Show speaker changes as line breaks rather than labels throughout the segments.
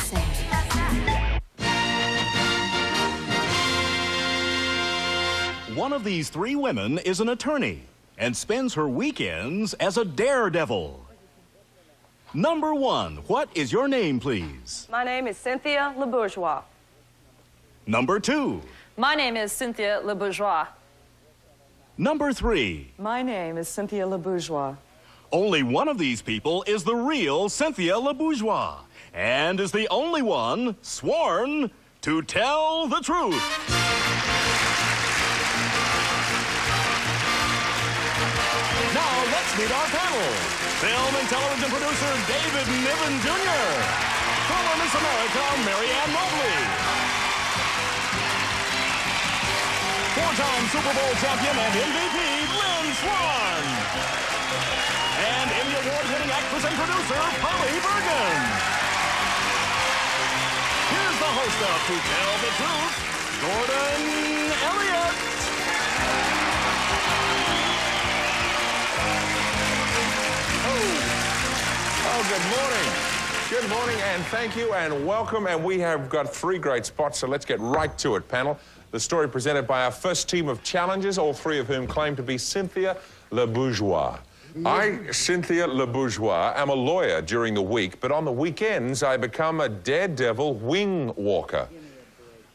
USA.
One of these three women is an attorney and spends her weekends as a daredevil. Number one, what is your name, please?
My name is Cynthia LeBourgeois.
Number two.
My name is Cynthia LeBourgeois.
Number three.
My name is Cynthia LeBourgeois.
Only one of these people is the real Cynthia LeBourgeois and is the only one sworn to tell the truth. Now let's meet our panel. Film and television producer David Niven Jr. Former Miss America Marianne Mobley. Four-time Super Bowl champion and MVP Lynn Swan. And Emmy Award-winning actress and producer Polly Bergen. Here's the host of To Tell the Truth, Gordon Elliott.
Oh, good morning. Good morning, and thank you, and welcome. And we have got three great spots, so let's get right to it, panel. The story presented by our first team of challengers, all three of whom claim to be Cynthia LeBourgeois. I, Cynthia LeBourgeois, am a lawyer during the week, but on the weekends I become a daredevil wing walker.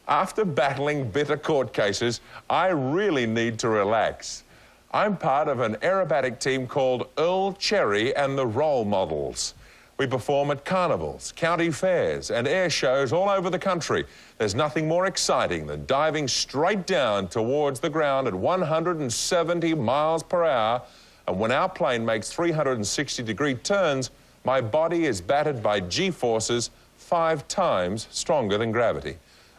After battling bitter court cases, I really need to relax. I'm part of an aerobatic team called Earl Cherry and the Role Models. We perform at carnivals, county fairs, and air shows all over the country. There's nothing more exciting than diving straight down towards the ground at 170 miles per hour. And when our plane makes 360-degree turns, my body is battered by G-forces 5 times stronger than gravity.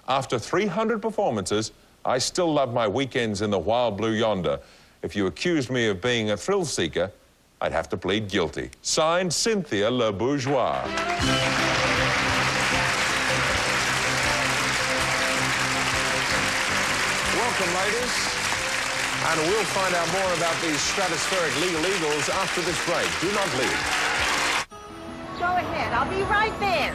After 300 performances, I still love my weekends in the wild blue yonder. If you accused me of being a thrill seeker, I'd have to plead guilty. Signed, Cynthia LeBourgeois. Welcome, ladies. And we'll find out more about these stratospheric legal eagles after this break. Do not leave.
Go ahead. I'll be right there.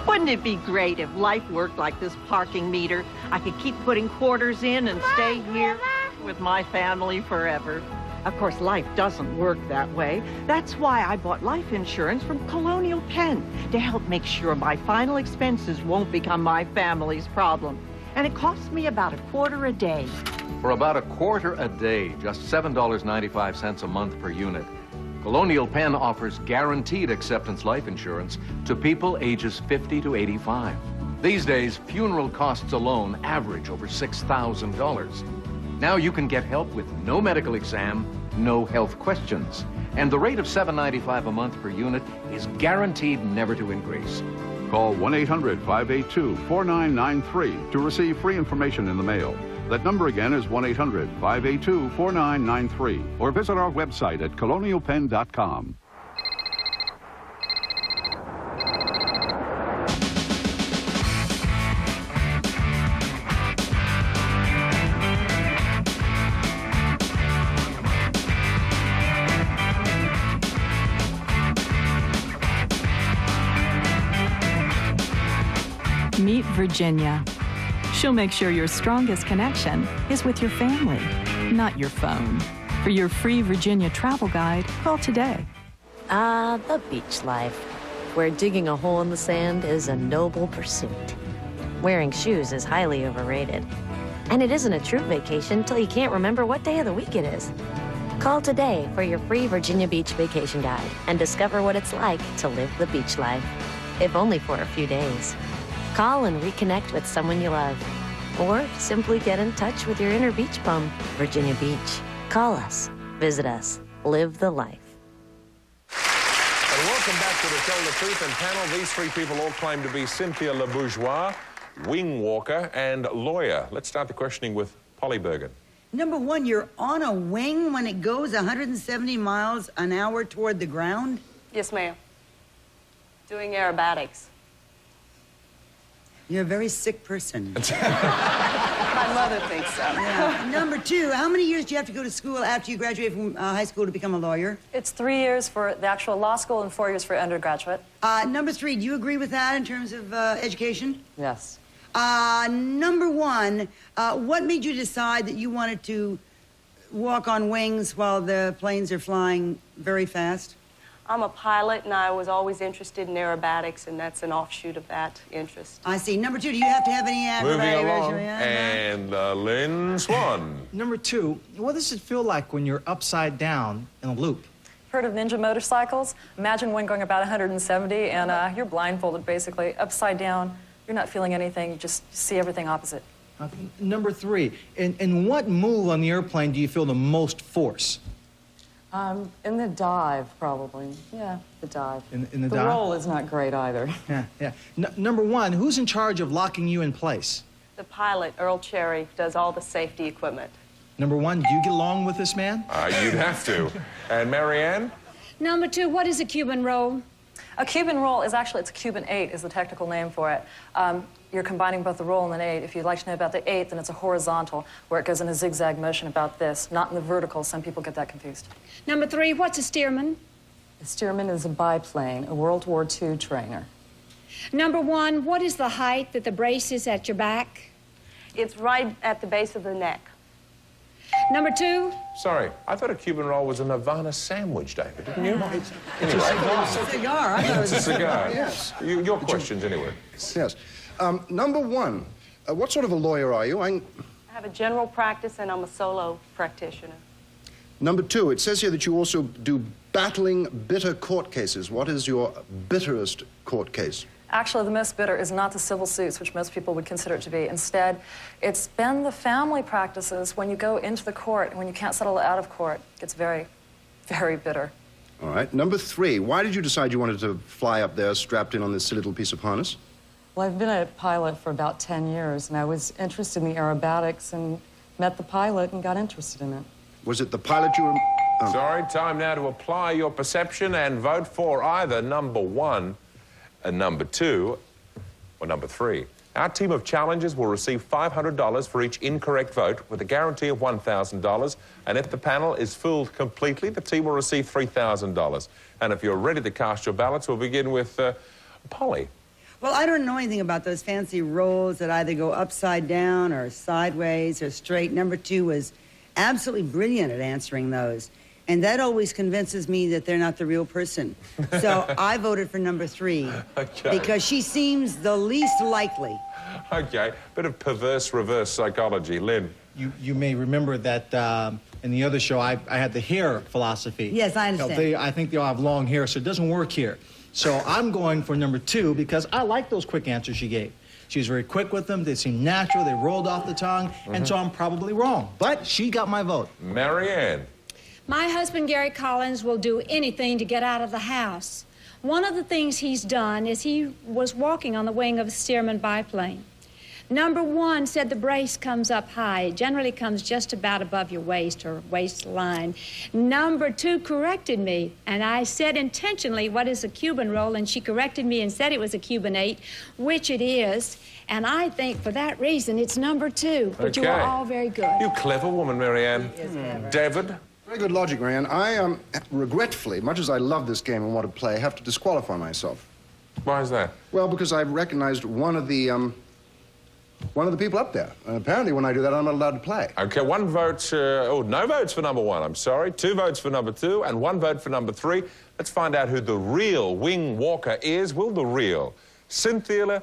Wouldn't it be great if life worked like this parking meter? I could keep putting quarters in and stay here with my family forever. Of course, life doesn't work that way. That's why I bought life insurance from Colonial Penn to help make sure my final expenses won't become my family's problem. And it costs me about $1/4 a day.
For about $1/4 a day, just $7.95 a month per unit, Colonial Penn offers guaranteed acceptance life insurance to people ages 50 to 85. These days, funeral costs alone average over $6,000. Now you can get help with no medical exam, no health questions. And the rate of $7.95 a month per unit is guaranteed never to increase.
Call 1-800-582-4993 to receive free information in the mail. That number again is 1-800-582-4993 or visit our website at colonialpenn.com.
Meet Virginia. She'll make sure your strongest connection is with your family, not your phone. For your free Virginia travel guide, call today.
The beach life, where digging a hole in the sand is a noble pursuit. Wearing shoes is highly overrated. And it isn't a true vacation till you can't remember what day of the week it is. Call today for your free Virginia Beach vacation guide and discover what it's like to live the beach life, if only for a few days. Call and reconnect with someone you love. Or simply get in touch with your inner beach bum. Virginia Beach. Call us. Visit us. Live the life.
And welcome back to the Tell the Truth and panel. These three people all claim to be Cynthia LeBourgeois, wing walker, and lawyer. Let's start the questioning with Polly Bergen.
Number one, you're on a wing when it goes 170 miles an hour toward the ground?
Yes, ma'am. Doing aerobatics.
You're a very sick person.
My mother thinks so.
Yeah. Number 2, how many years do you have to go to school after you graduate from high school to become a lawyer?
It's 3 years for the actual law school and 4 years for undergraduate.
Number 3, do you agree with that in terms of education?
Yes.
Number 1, what made you decide that you wanted to walk on wings while the planes are flying very fast?
I'm a pilot, and I was always interested in aerobatics, and that's an offshoot of that interest.
I see. Number 2, do you have to have any
Moving along.
evaluation?
And Lynn Swan.
Number 2, what does it feel like when you're upside down in a loop?
Heard of ninja motorcycles? Imagine one going about 170, and you're blindfolded, basically, upside down. You're not feeling anything, you just see everything opposite.
Number 3, in what move on the airplane do you feel the most force?
In the dive, probably. Yeah, the dive.
In the dive?
The roll is not great either.
Yeah. Number 1, who's in charge of locking you in place?
The pilot, Earl Cherry, does all the safety equipment.
Number 1, do you get along with this man?
You'd have to. And Marianne?
Number 2, what is a Cuban roll?
A Cuban roll is actually, it's a Cuban 8 is the technical name for it. You're combining both the roll and an 8. If you'd like to know about the 8, then it's a horizontal, where it goes in a zigzag motion about this, not in the vertical. Some people get that confused.
Number 3, what's a steerman?
A steerman is a biplane, a World War II trainer.
Number 1, what is the height that the brace is at your back?
It's right at the base of the neck.
Number 2?
Sorry, I thought a Cuban roll was a Nirvana sandwich, David, didn't you?
It's a cigar. I thought it was
It's a cigar.
Yes.
Your questions, anyway.
Yes. Number 1, what sort of a lawyer are you?
I have a general practice, and I'm a solo practitioner.
Number 2, it says here that you also do battling bitter court cases. What is your bitterest court case?
Actually, the most bitter is not the civil suits, which most people would consider it to be. Instead, it's been the family practices when you go into the court and when you can't settle it out of court. It gets very, very bitter.
All right. Number 3, why did you decide you wanted to fly up there strapped in on this little piece of harness?
Well, I've been a pilot for about 10 years, and I was interested in the aerobatics and met the pilot and got interested in it.
Was it the pilot you were... Oh.
Sorry, time now to apply your perception and vote for either number 1, number 2, or number 3. Our team of challengers will receive $500 for each incorrect vote with a guarantee of $1,000. And if the panel is fooled completely, the team will receive $3,000. And if you're ready to cast your ballots, we'll begin with Polly.
Well, I don't know anything about those fancy rolls that either go upside down or sideways or straight. Number 2 was absolutely brilliant at answering those. And that always convinces me that they're not the real person. So I voted for number 3.
Okay.
Because she seems the least likely.
Okay, bit of perverse reverse psychology. Lynn?
You may remember that in the other show, I had the hair philosophy.
Yes, I understand.
I think they all have long hair, so it doesn't work here. So I'm going for number 2 because I like those quick answers she gave. She was very quick with them. They seemed natural. They rolled off the tongue. And so I'm probably wrong. But she got my vote.
Marianne?
My husband, Gary Collins, will do anything to get out of the house. One of the things he's done is he was walking on the wing of a Stearman biplane. Number 1 said the brace comes up high. It generally comes just about above your waist or waistline. Number 2 corrected me, and I said intentionally, what is a Cuban roll? And she corrected me and said it was a Cuban 8, which it is. And I think for that reason, it's number 2. But you are all very good.
You clever woman, Marianne. David?
Very good logic, Marianne. I, regretfully, much as I love this game and want to play, have to disqualify myself.
Why is that?
Well, because I've recognized one of the people up there. And apparently when I do that, I'm not allowed to play.
Okay, 1 vote, no votes for number 1, I'm sorry. 2 votes for number 2, and 1 vote for number 3. Let's find out who the real wing walker is. Will the real Cynthia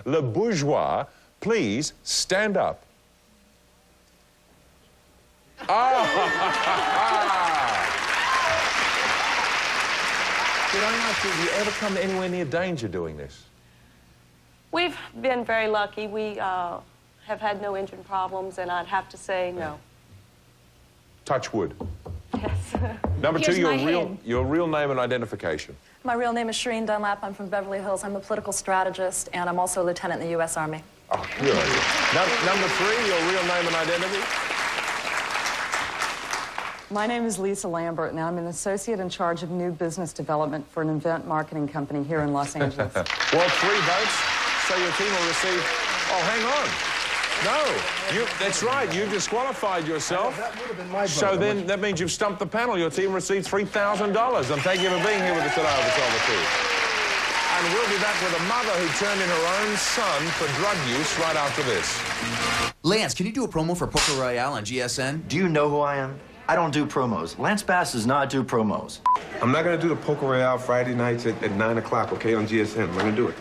Le Bourgeois please stand up? Did I ask you, have you ever come anywhere near danger doing this?
We've been very lucky. We have had no engine problems, and I'd have to say no.
Touch wood.
Yes.
Number 2,
Here's
your real name and identification.
My real name is Shereen Dunlap. I'm from Beverly Hills. I'm a political strategist, and I'm also a lieutenant in the U.S. Army.
Oh, good. Number 3, your real name and identity.
My name is Lisa Lambert, and I'm an associate in charge of new business development for an event marketing company here in Los Angeles.
Well, 3 votes, so your team will receive... Oh, hang on. No, that's right. You disqualified yourself.
That would have been my
So then that means you've stumped the panel. Your team received $3,000. And thank you for being here with us today on the Tell the Truth. And we'll be back with a mother who turned in her own son for drug use right after this.
Lance, can you do a promo for Poker Royale on GSN?
Do you know who I am? I don't do promos. Lance Bass does not do promos.
I'm not going to do the Poker Royale Friday nights at 9 o'clock, okay, on GSN. I'm not going to do it.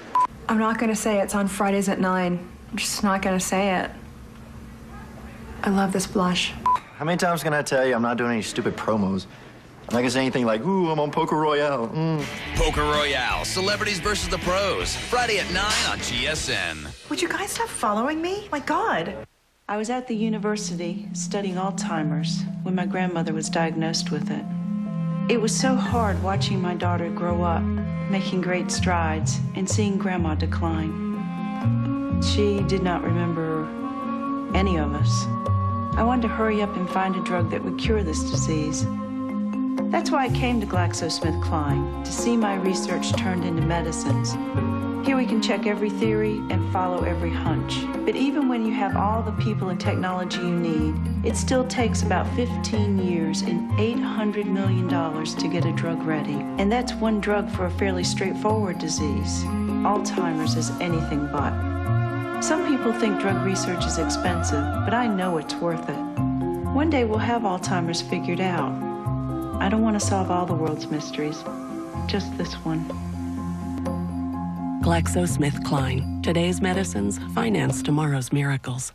I'm not going to say it's on Fridays at 9. I'm just not going to say it. I love this blush.
How many times can I tell you I'm not doing any stupid promos? I'm not going to say anything like, ooh, I'm on Poker Royale.
Poker Royale, Celebrities versus the Pros. Friday at 9 on GSN.
Would you guys stop following me? My God.
I was at the university studying Alzheimer's when my grandmother was diagnosed with it. It was so hard watching my daughter grow up, making great strides, and seeing Grandma decline. She did not remember any of us. I wanted to hurry up and find a drug that would cure this disease. That's why I came to GlaxoSmithKline, to see my research turned into medicines. Here we can check every theory and follow every hunch. But even when you have all the people and technology you need, it still takes about 15 years and $800 million to get a drug ready. And that's one drug for a fairly straightforward disease. Alzheimer's is anything but. Some people think drug research is expensive, but I know it's worth it. One day we'll have Alzheimer's figured out. I don't want to solve all the world's mysteries, just this one.
GlaxoSmithKline. Today's medicines finance tomorrow's miracles.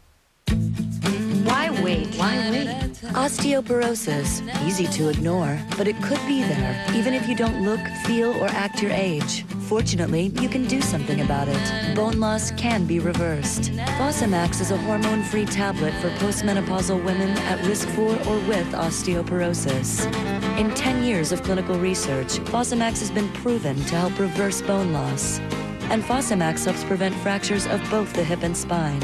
Why wait? Why wait?
Osteoporosis. Easy to ignore, but it could be there, even if you don't look, feel, or act your age. Fortunately, you can do something about it. Bone loss can be reversed. Fosamax is a hormone-free tablet for postmenopausal women at risk for or with osteoporosis. In 10 years of clinical research, Fosamax has been proven to help reverse bone loss. And Fosamax helps prevent fractures of both the hip and spine.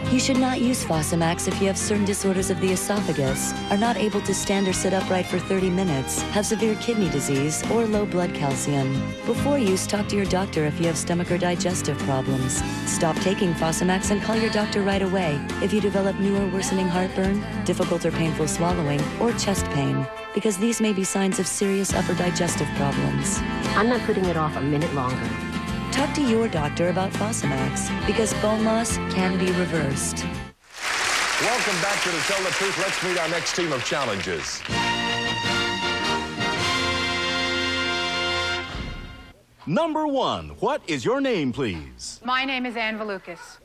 You should not use Fosamax if you have certain disorders of the esophagus, are not able to stand or sit upright for 30 minutes, have severe kidney disease, or low blood calcium. Before use, talk to your doctor if you have stomach or digestive problems. Stop taking Fosamax and call your doctor right away if you develop new or worsening heartburn, difficult or painful swallowing, or chest pain, because these may be signs of serious upper digestive problems.
I'm not putting it off a minute longer.
Talk to your doctor about Fosamax, because bone loss can be reversed.
Welcome back to Tell the Truth. Let's meet our next team of challengers.
Number 1, what is your name, please?
My name is Ann Valukas.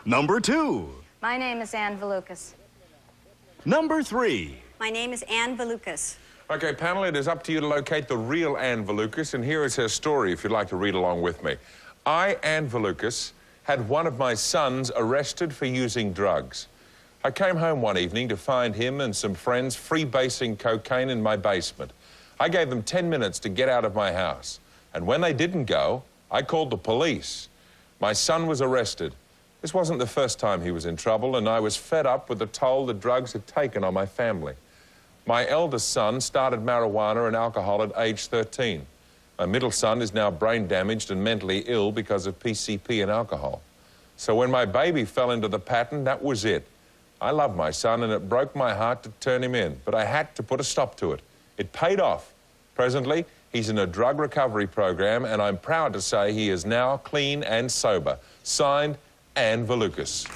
Number 2.
My name is Ann Valukas.
Number 3.
My name is Ann Valukas.
Okay, panel, it is up to you to locate the real Ann Valukas, and here is her story if you'd like to read along with me. I, Ann Valukas, had one of my sons arrested for using drugs. I came home one evening to find him and some friends freebasing cocaine in my basement. I gave them 10 minutes to get out of my house, and when they didn't go, I called the police. My son was arrested. This wasn't the first time he was in trouble, and I was fed up with the toll the drugs had taken on my family. My eldest son started marijuana and alcohol at age 13. My middle son is now brain damaged and mentally ill because of PCP and alcohol. So when my baby fell into the pattern, that was it. I love my son and it broke my heart to turn him in, but I had to put a stop to it. It paid off. Presently, he's in a drug recovery program, and I'm proud to say he is now clean and sober. Signed, Ann Valukas.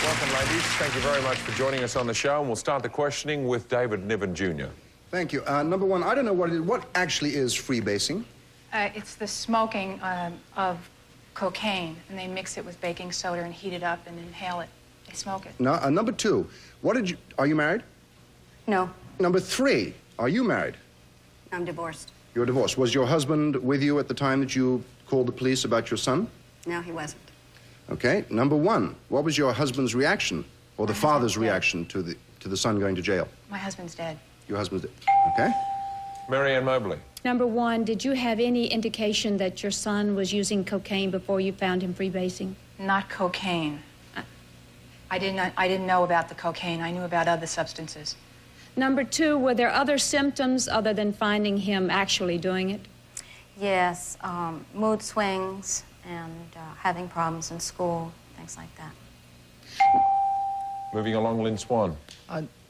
Welcome, ladies. Thank you very much for joining us on the show, and we'll start the questioning with David Niven Jr.
Thank you. Number 1, I don't know what it is. What actually is freebasing?
It's the smoking of cocaine, and they mix it with baking soda and heat it up and inhale it. They smoke it.
No, number 2, are you married?
No.
Number 3, are you married?
I'm divorced.
You're divorced. Was your husband with you at the time that you called the police about your son?
No, he wasn't.
Okay. Number 1, what was your husband's reaction, or the father's reaction to the son going to jail?
My husband's dead.
Your husband's dead. Okay.
Marianne Mobley.
Number 1, did you have any indication that your son was using cocaine before you found him freebasing?
Not cocaine. I didn't know about the cocaine. I knew about other substances.
Number 2, were there other symptoms other than finding him actually doing it?
Yes, mood swings and having problems in school, things like that.
Moving along, Lynn Swan.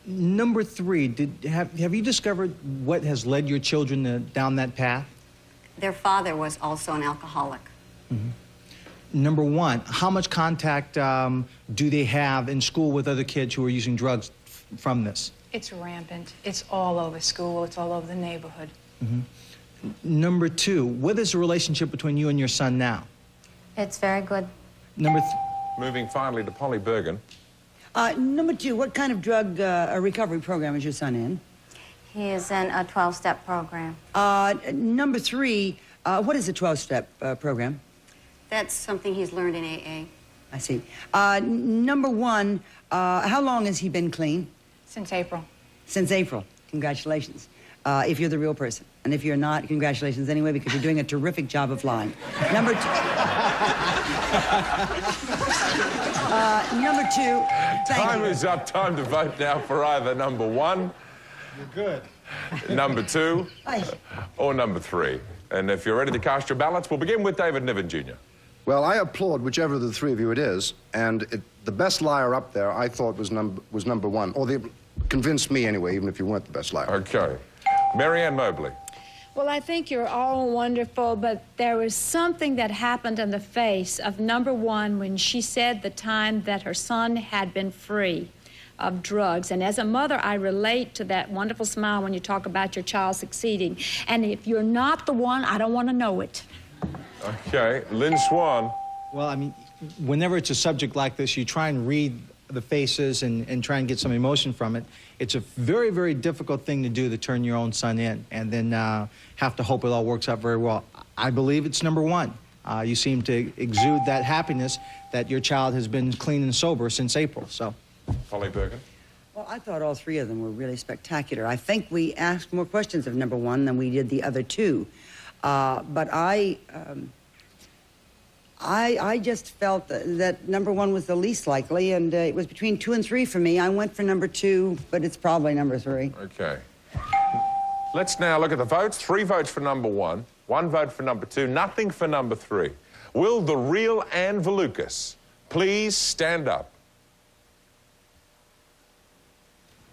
Number 3, have you discovered what has led your children down that path?
Their father was also an alcoholic.
Number 1, how much contact do they have in school with other kids who are using drugs from this?
It's rampant. It's all over school. It's all over the neighborhood.
Number 2, what is the relationship between you and your son now?
It's very good.
Number
Moving finally to Polly Bergen.
Number 2, what kind of drug recovery program is your son in?
He is in a 12-step program.
Number 3, what is a 12-step program?
That's something he's learned in AA.
I see. Number 1, how long has he been clean?
Since April.
Since April. Congratulations. If you're the real person. And if you're not, congratulations anyway, because you're doing a terrific job of lying. Number 2. Number 2.
Time is up. Time to vote now for either number 1.
You're good.
Number 2. Or number 3. And if you're ready to cast your ballots, we'll begin with David Niven Jr.
Well, I applaud whichever of the 3 of you it is, and the best liar up there, I thought, was number 1. Or they convinced me anyway, even if you weren't the best liar.
Okay. Marianne Mobley.
Well, I think you're all wonderful, but there was something that happened on the face of number 1 when she said the time that her son had been free of drugs. And as a mother, I relate to that wonderful smile when you talk about your child succeeding. And if you're not the one, I don't want to know it.
Okay. Lynn Swan.
Well, I mean, whenever it's a subject like this, you try and read the faces and try and get some emotion from it. It's a very, very difficult thing to do, to turn your own son in and then have to hope it all works out very well. I believe it's number 1. You seem to exude that happiness that your child has been clean and sober since April, so.
Polly Bergen.
Well, I thought all 3 of them were really spectacular. I think we asked more questions of number 1 than we did the other 2. But I just felt that number 1 was the least likely, and it was between 2 and 3 for me. I went for number 2, but it's probably number 3.
Okay. Let's now look at the votes. 3 votes for number 1, 1 vote for number 2, nothing for number 3. Will the real Anne Valukas please stand up?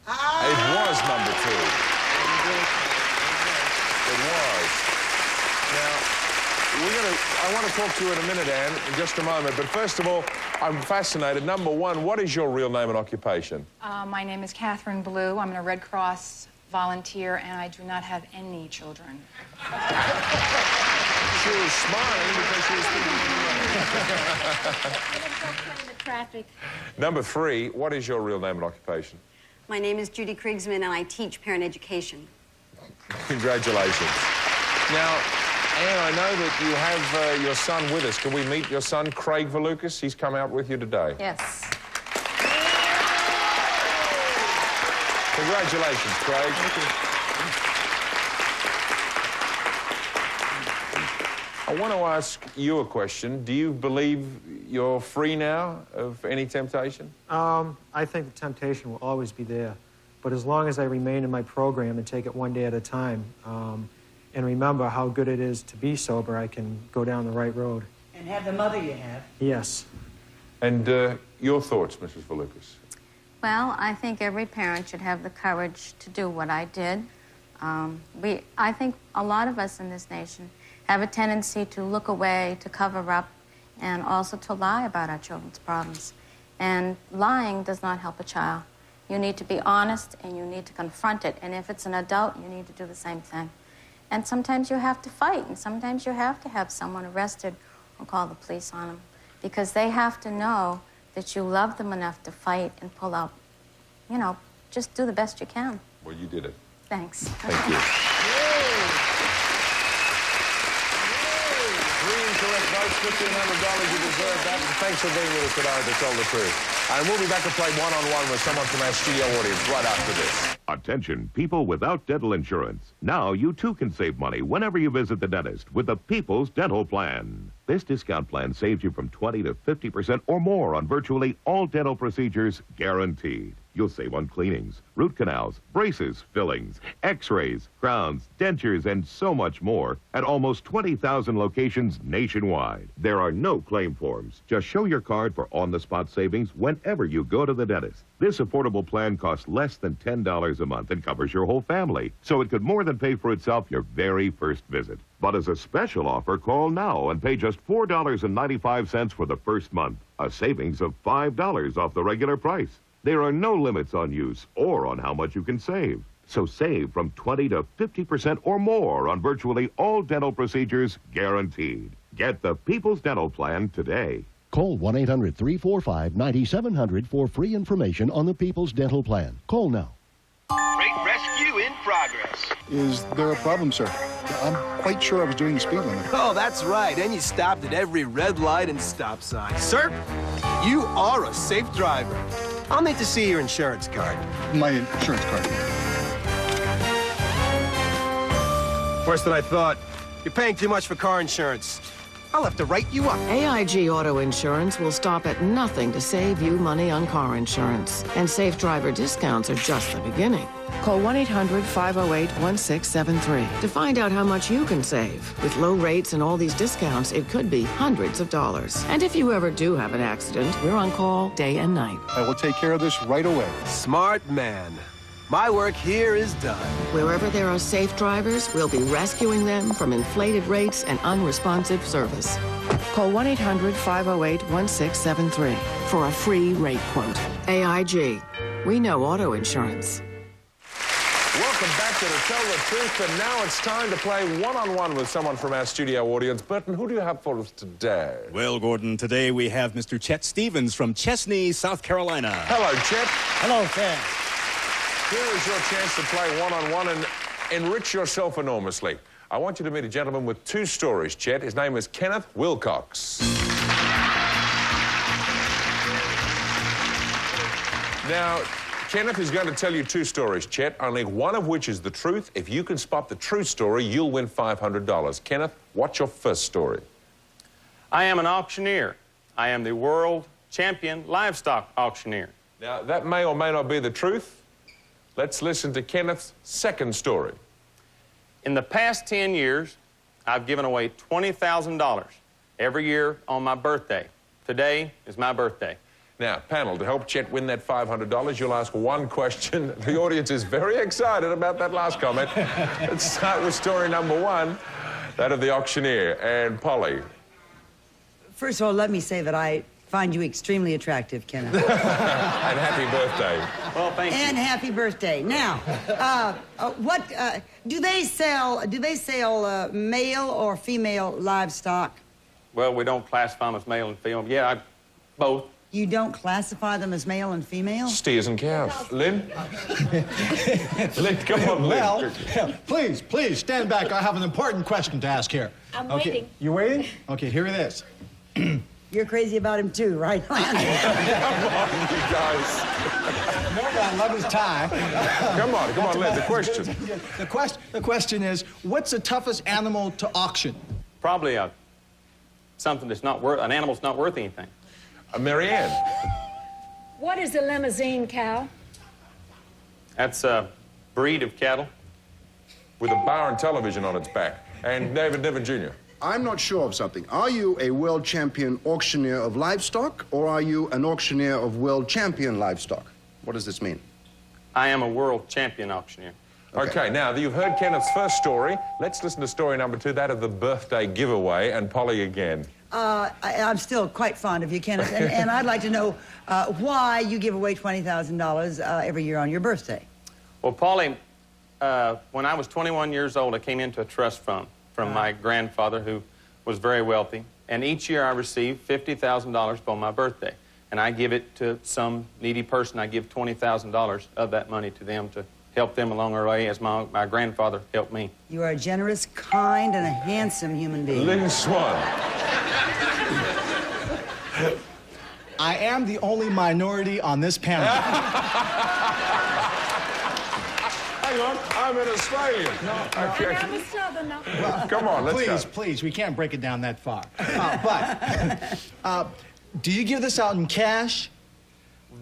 It was number 2. It was. Now, I want to talk to you in a minute, Anne, in just a moment. But first of all, I'm fascinated. Number 1, what is your real name and occupation?
My name is Catherine Blue. I'm a Red Cross volunteer, and I do not have any children.
She was smiling because she was thinking
the traffic.
Number 3, what is your real name and occupation?
My name is Judy Kriegsman, and I teach parent education.
Congratulations. Now, Anne, I know that you have your son with us. Can we meet your son, Craig Valukas? He's come out with you today.
Yes.
Congratulations, Craig. Thank you. I want to ask you a question. Do you believe you're free now of any temptation?
I think the temptation will always be there. But as long as I remain in my program and take it one day at a time, and remember how good it is to be sober, I can go down the right road.
And have the mother you have.
Yes.
And your thoughts, Mrs. Valukas?
Well, I think every parent should have the courage to do what I did. I think a lot of us in this nation have a tendency to look away, to cover up, and also to lie about our children's problems. And lying does not help a child. You need to be honest, and you need to confront it. And if it's an adult, you need to do the same thing. And sometimes you have to fight, and sometimes you have to have someone arrested or call the police on them, because they have to know that you love them enough to fight and pull out, you know, just do the best you can.
Well, you did it.
Thanks.
Thank you. 3 incorrect votes, $1,500. You deserve that. And thanks for being with us today to tell the truth. And we'll be back to play one-on-one with someone from our studio audience right after this.
Attention, people without dental insurance. Now you too can save money whenever you visit the dentist with the People's Dental Plan. This discount plan saves you from 20 to 50% or more on virtually all dental procedures, guaranteed. You'll save on cleanings, root canals, braces, fillings, x-rays, crowns, dentures, and so much more at almost 20,000 locations nationwide. There are no claim forms. Just show your card for on-the-spot savings whenever you go to the dentist. This affordable plan costs less than $10 a month and covers your whole family, so it could more than pay for itself your very first visit. But as a special offer, call now and pay just $4.95 for the first month, a savings of $5 off the regular price. There are no limits on use or on how much you can save. So save from 20 to 50% or more on virtually all dental procedures, guaranteed. Get the People's Dental Plan today.
Call 1-800-345-9700 for free information on the People's Dental Plan. Call now.
Freight rescue in progress.
Is there a problem, sir? I'm quite sure I was doing the speed limit.
Oh, that's right. And you stopped at every red light and stop sign. Sir, you are a safe driver. I'll need to see your insurance card.
My insurance card.
Worse than I thought. You're paying too much for car insurance. I'll have to write you up.
AIG Auto Insurance will stop at nothing to save you money on car insurance. And safe driver discounts are just the beginning. Call 1-800-508-1673 to find out how much you can save. With low rates and all these discounts, it could be hundreds of dollars. And if you ever do have an accident, we're on call day and night.
I will take care of this right away.
Smart man. My work here is done.
Wherever there are safe drivers, we'll be rescuing them from inflated rates and unresponsive service. Call 1-800-508-1673 for a free rate quote. AIG. We know auto insurance.
Welcome back to Tell the Truth, and now it's time to play one-on-one with someone from our studio audience. Burton, who do you have for us today?
Well, Gordon, today we have Mr. Chet Stevens from Chesnee, South Carolina.
Hello, Chet.
Hello, Chet.
Here is your chance to play one-on-one and enrich yourself enormously. I want you to meet a gentleman with two stories, Chet. His name is Kenneth Wilcox. Now, Kenneth is going to tell you two stories, Chet, only one of which is the truth. If you can spot the true story, you'll win $500. Kenneth, what's your first story?
I am an auctioneer. I am the world champion livestock auctioneer.
Now, that may or may not be the truth. Let's listen to Kenneth's second story.
In the past 10 years, I've given away $20,000 every year on my birthday. Today is my birthday.
Now, panel, to help Chet win that $500, you'll ask one question. The audience is very excited about that last comment. Let's start with story number one, that of the auctioneer. And Polly.
First of all, let me say that I find you extremely attractive, Kenneth.
And happy birthday.
Well, thank you.
And happy birthday. Now, what do they sell? Do they sell male or female livestock?
Well, we don't classify them as male and female. Yeah, both.
You don't classify them as male and female?
Steers and cows. Lynn? Lynn, come on, Lynn.
Well, please stand back. I have an important question to ask here.
I'm
okay.
waiting.
You waiting? Okay, here it is.
You're crazy about him too, right?
Come on, you guys.
No, I love his tie.
Come on, Lynn, the question.
The question is, what's the toughest animal to auction?
Probably something that's not worth, an animal's not worth anything.
Marianne.
What is a limousine cow?
That's a breed of cattle.
With a bar and television on its back. And David Niven Jr.
I'm not sure of something. Are you a world champion auctioneer of livestock, or are you an auctioneer of world champion livestock? What does this mean?
I am a world champion auctioneer.
Okay, now that you've heard Kenneth's first story, let's listen to story number two, that of the birthday giveaway, and Polly again.
I'm still quite fond of you, Kenneth, and I'd like to know why you give away $20,000 every year on your birthday.
Well, Polly, when I was 21 years old, I came into a trust fund from my grandfather, who was very wealthy, and each year I receive $50,000 for my birthday, and I give it to some needy person. I give $20,000 of that money to them to help them along their way, as my grandfather helped me.
You are a generous, kind, and a handsome human being.
Lynn Swan.
I am the only minority on this panel.
Hang hang on. I'm an Australian.
No.
Okay.
I'm a Southerner.
Come on, let's
please,
go.
Please, we can't break it down that far. But do you give this out in cash?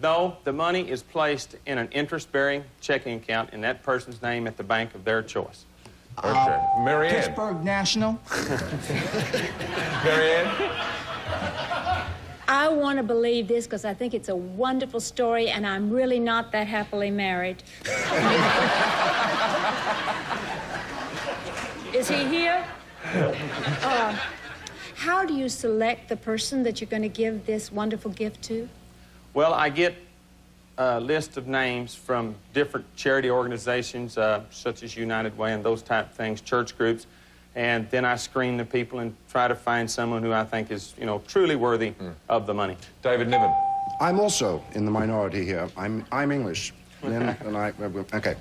No, the money is placed in an interest-bearing checking account in that person's name at the bank of their choice.
Okay. Mary Ann.
Pittsburgh National?
Mary Ann?
I want to believe this because I think it's a wonderful story, and I'm really not that happily married. Is he here? How do you select the person that you're going to give this wonderful gift to?
Well, I get a list of names from different charity organizations, such as United Way and those type of things, church groups, and then I screen the people and try to find someone who I think is, you know, truly worthy of the money.
David Niven.
I'm also in the minority here. I'm English. Okay.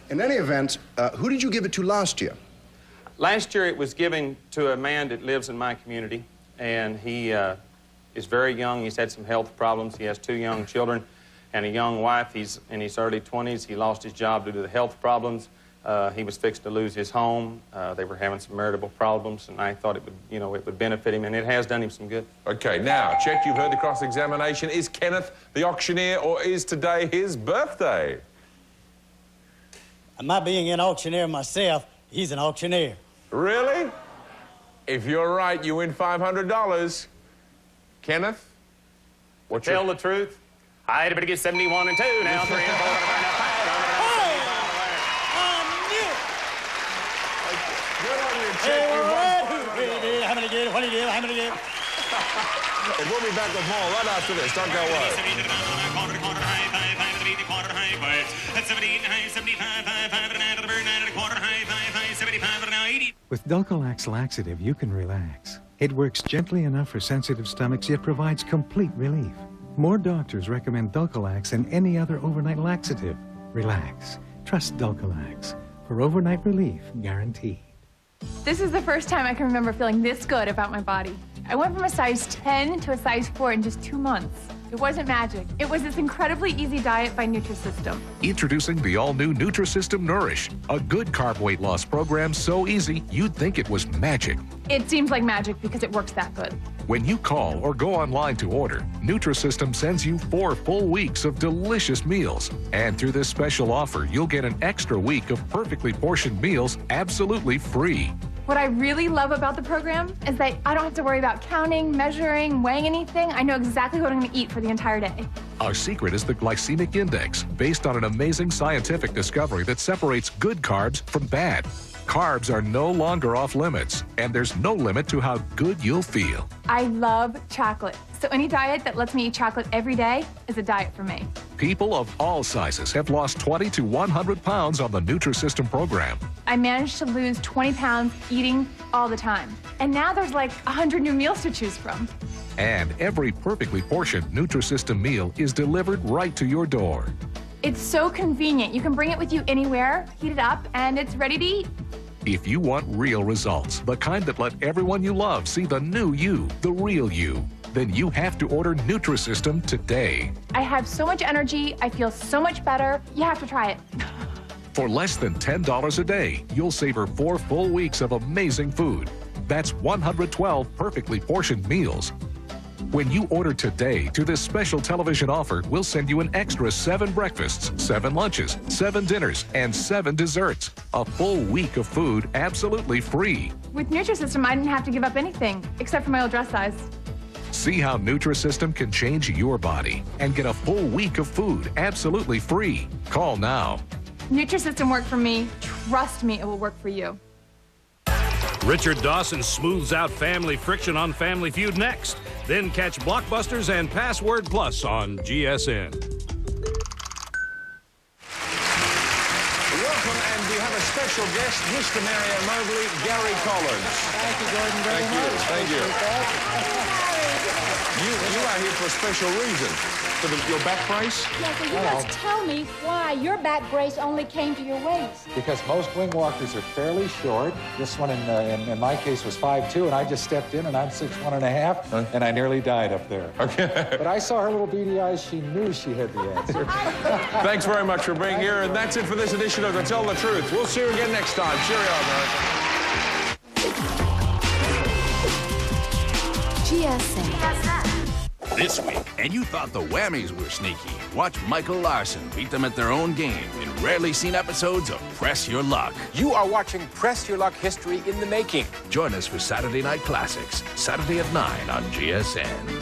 In any event, who did you give it to last year?
Last year it was given to a man that lives in my community, and he is very young. He's had some health problems. He has 2 young children and a young wife. He's in his early 20s. He lost his job due to the health problems. He was fixed to lose his home. They were having some marital problems, and I thought it would, you know, it would benefit him, and it has done him some good.
Okay, now, Chet, you've heard the cross-examination. Is Kenneth the auctioneer, or is today his birthday?
Am I being an auctioneer myself? He's an auctioneer.
Really? If you're right, you win $500. Kenneth? What's
Tell the truth. I had to get 71 and 2 now, 3 and 4.
How many get? What do you do? How many get?
And we'll be back with more right after this. Don't go away.
With Dulcolax laxative, you can relax. It works gently enough for sensitive stomachs, yet provides complete relief. More doctors recommend Dulcolax than any other overnight laxative. Relax. Trust Dulcolax for overnight relief guaranteed.
This is the first time I can remember feeling this good about my body. I went from a size 10 to a size 4 in just 2 months. It wasn't magic. It was this incredibly easy diet by Nutrisystem.
Introducing the all-new Nutrisystem Nourish, a good carb weight loss program so easy you'd think it was magic.
It seems like magic because it works that good.
When you call or go online to order, Nutrisystem sends you 4 full weeks of delicious meals. And through this special offer, you'll get an extra week of perfectly portioned meals absolutely free.
What I really love about the program is that I don't have to worry about counting, measuring, weighing anything. I know exactly what I'm going to eat for the entire day.
Our secret is the glycemic index, based on an amazing scientific discovery that separates good carbs from bad. Carbs are no longer off limits, and there's no limit to how good you'll feel.
I love chocolate, so any diet that lets me eat chocolate every day is a diet for me.
People of all sizes have lost 20 to 100 pounds on the Nutrisystem program.
I managed to lose 20 pounds eating all the time. And now there's like 100 new meals to choose from.
And every perfectly portioned Nutrisystem meal is delivered right to your door.
It's so convenient. You can bring it with you anywhere, heat it up, and it's ready to eat.
If you want real results, the kind that let everyone you love see the new you, the real you, then you have to order Nutrisystem today.
I have so much energy. I feel so much better. You have to try it.
For less than $10 a day, you'll savor 4 full weeks of amazing food. That's 112 perfectly portioned meals. When you order today to this special television offer, we'll send you an extra 7 breakfasts, 7 lunches, 7 dinners, and 7 desserts. A full week of food absolutely free.
With Nutrisystem, I didn't have to give up anything, except for my old dress size.
See how Nutrisystem can change your body and get a full week of food absolutely free. Call now.
Nutrisystem worked for me. Trust me, it will work for you.
Richard Dawson smooths out family friction on Family Feud next. Then catch Blockbusters and Password Plus on GSN.
Welcome, and we have a special guest, Mr. Marianne Mobley, Gary Collins.
Thank you, Gordon, very much.
Thank you. You are here for a special reason. For your back brace?
Yeah, so you must tell me why your back brace only came to your waist.
Because most wing walkers are fairly short. This one, in my case, was 5'2", and I just stepped in, and I'm 6'1½", and I nearly died up there.
Okay.
But I saw her little beady eyes. She knew she had the answer.
Thanks very much for being here, and that's it for this edition of To Tell the Truth. We'll see you again next time. Cheerio, America.
GSA. This week, and you thought the Whammies were sneaky. Watch Michael Larson beat them at their own game in rarely seen episodes of Press Your Luck.
You are watching Press Your Luck history in the making.
Join us for Saturday Night Classics, Saturday at 9 on GSN.